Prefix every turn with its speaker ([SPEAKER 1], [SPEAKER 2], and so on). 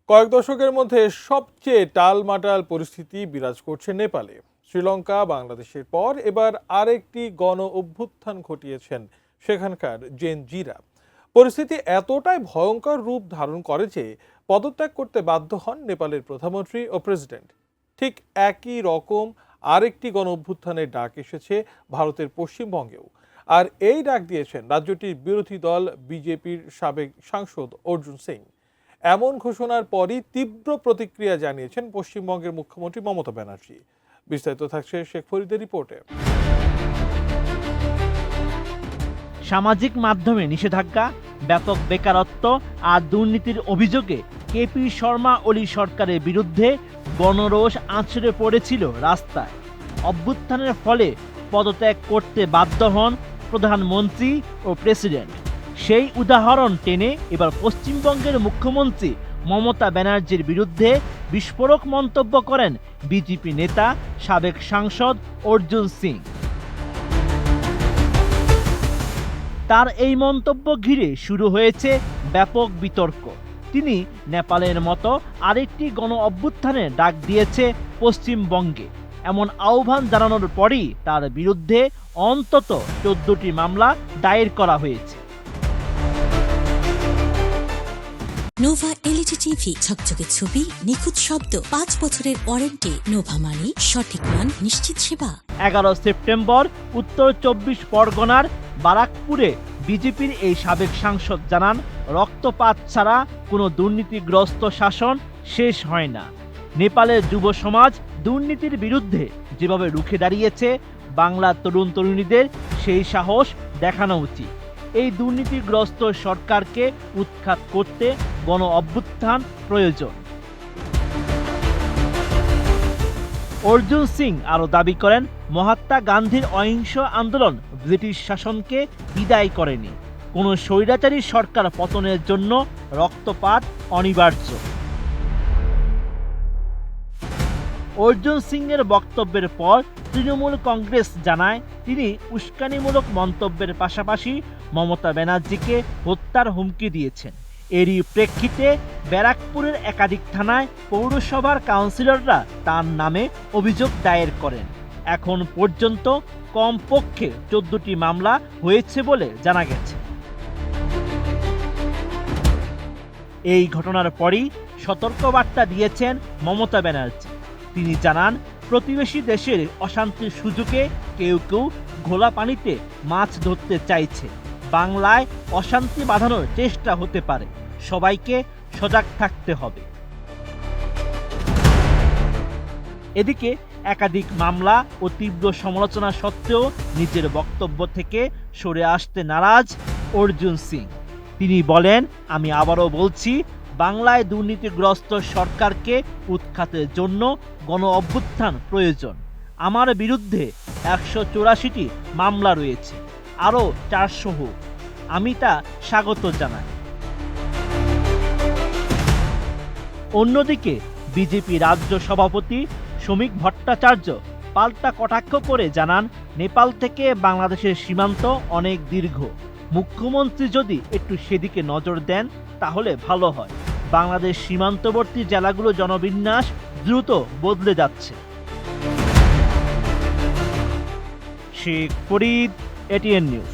[SPEAKER 1] কয়েক দশকের মধ্যে সবচেয়ে টালমাটাল পরিস্থিতি বিরাজ করছে নেপালে। শ্রীলঙ্কা বাংলাদেশের পর এবার আরেকটি গণ অভ্যুত্থান ঘটিয়েছেন সেখানকার জেনজিরা। পরিস্থিতি এতটাই ভয়ঙ্কর রূপ ধারণ করে যে পদত্যাগ করতে বাধ্য হন নেপালের প্রধানমন্ত্রী ও প্রেসিডেন্ট। ঠিক একই রকম আরেকটি গণ অভ্যুত্থানের ডাক এসেছে ভারতের পশ্চিমবঙ্গেও। আর এই ডাক দিয়েছেন রাজ্যটির বিরোধী দল বিজেপির সাবেক সাংসদ অর্জুন সিং। এমন ঘোষণার পরই তীব্র প্রতিক্রিয়া জানিয়েছেন পশ্চিমবঙ্গের মুখ্যমন্ত্রী মমতা ব্যানার্জি। বিস্তারিত থাকছে শেখ ফরিদের রিপোর্টে।
[SPEAKER 2] সামাজিক মাধ্যমে নিষেধাজ্ঞা, ব্যাপক বেকারত্ব আর দুর্নীতির অভিযোগে কেপি শর্মা ওলি সরকারের বিরুদ্ধে গণরোষ আছড়ে পড়েছিল রাস্তায়। অভ্যুত্থানের ফলে পদত্যাগ করতে বাধ্য হন প্রধানমন্ত্রী ও প্রেসিডেন্ট। সেই উদাহরণ টেনে এবার পশ্চিমবঙ্গের মুখ্যমন্ত্রী মমতা ব্যানার্জির বিরুদ্ধে বিস্ফোরক মন্তব্য করেন বিজেপি নেতা সাবেক সাংসদ অর্জুন সিং। তার এই মন্তব্য ঘিরে শুরু হয়েছে ব্যাপক বিতর্ক। তিনি নেপালের মতো আরেকটি গণ অভ্যুত্থানের ডাক দিয়েছে পশ্চিমবঙ্গে। এমন আহ্বান জানানোর পরই তার বিরুদ্ধে অন্তত 14টি মামলা দায়ের করা হয়েছে।
[SPEAKER 3] নোভা এলইডি টিভি, ঝকঝকে ছবি, নিখুঁত শব্দ, 5 বছরের ওয়ারেন্টি। নোভা মানি সঠিক মান, নিশ্চিত সেবা।
[SPEAKER 2] 11 সেপ্টেম্বর উত্তর 24 পরগনার বারাকপুরে বিজেপির এই সাবেক সাংসদ জানান, রক্তপাত ছাড়া কোনো দুর্নীতিগ্রস্ত শাসন শেষ হয় না। নেপালের যুব সমাজ দুর্নীতির বিরুদ্ধে যেভাবে রুখে দাঁড়িয়েছে, বাংলার তরুণ তরুণীদের সেই সাহস দেখানো উচিত। এই দুর্নীতিগ্রস্ত সরকারকে উৎখাত করতে গণ অভ্যুত্থান প্রয়োজন। অর্জুন সিং আরও দাবি করেন, মহাত্মা গান্ধীর অহিংস আন্দোলন ব্রিটিশ শাসনকে বিদায় করেনি। কোনো স্বৈরাচারী সরকার পতনের জন্য রক্তপাত অনিবার্য। অর্জুন সিং এর বক্তব্যের পর তৃণমূল কংগ্রেস জানায়, তিনি উস্কানিমূলক মন্তব্যের পাশাপাশি মমতা ব্যানার্জিকে হত্যার হুমকি দিয়েছেন। এরই প্রেক্ষিতে ব্যারাকপুরের একাধিক থানায় পৌরসভার কাউন্সিলররা তার নামে অভিযোগ দায়ের করেন। এখন পর্যন্ত কমপক্ষে 14টি মামলা হয়েছে বলে জানা গেছে। এই ঘটনার পরই সতর্কবার্তা দিয়েছেন মমতা ব্যানার্জি। তিনি জানান, প্রতিবেশী দেশের অশান্তির সুযোগে কেউ কেউ ঘোলা পানিতে মাছ ধরতে চাইছে। বাংলায় অশান্তি বাঁধানোর চেষ্টা হতে পারে, সবাইকে সজাগ থাকতে হবে। এদিকে একাধিক মামলা ও তীব্র সমালোচনা সত্ত্বেও নিজের বক্তব্য থেকে সরে আসতে নারাজ অর্জুন সিং। তিনি বলেন, আমি আবারও বলছি, বাংলায় দুর্নীতিগ্রস্ত সরকারকে উৎখাতের জন্য গণ অভ্যুত্থান প্রয়োজন। আমার বিরুদ্ধে 184টি মামলা রয়েছে, আরও 400 হোক, আমি তা স্বাগত জানাই। অন্যদিকে বিজেপি রাজ্য সভাপতি শ্রমিক ভট্টাচার্য পাল্টা কটাক্ষ করে জানান, নেপাল থেকে বাংলাদেশের সীমান্ত অনেক দীর্ঘ। মুখ্যমন্ত্রী যদি একটু সেদিকে নজর দেন তাহলে ভালো হয়। বাংলাদেশ সীমান্তবর্তী জেলাগুলো জনবিন্যাস দ্রুত বদলে যাচ্ছে। Sheikh Farid, ATN news.